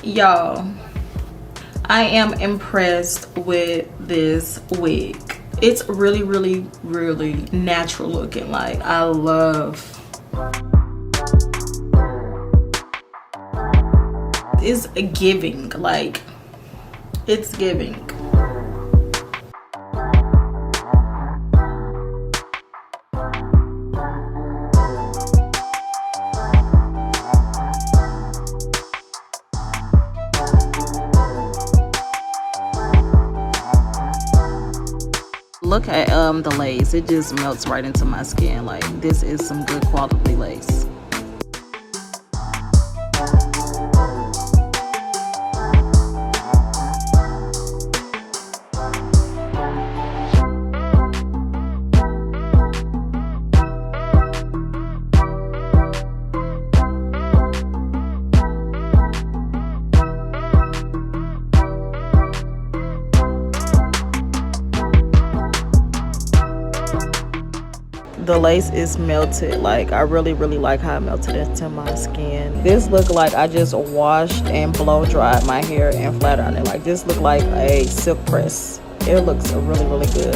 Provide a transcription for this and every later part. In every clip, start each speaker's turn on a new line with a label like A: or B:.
A: Y'all, I am impressed with this wig. It's really, really, really natural looking. Like, I love. It's giving, like, it's giving. Look at the lace. It just melts right into my skin. Like, this is some good quality lace. The lace is melted. Like, I really like how it melted into my skin. This look like I just washed and blow dried my hair and flat ironed it. Like, this look like a silk press. It looks really good.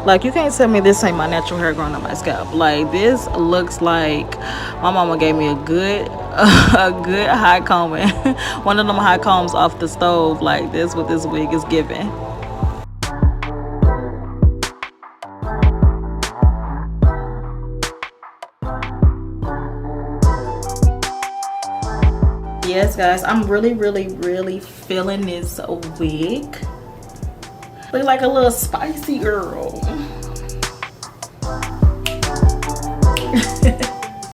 A: Like, you can't tell me this ain't my natural hair growing on my scalp. Like, this looks like my mama gave me a good high combing. One of them high combs off the stove. Like, this what this wig is giving. Yes, guys, I'm really feeling this wig. Look like a little spicy girl.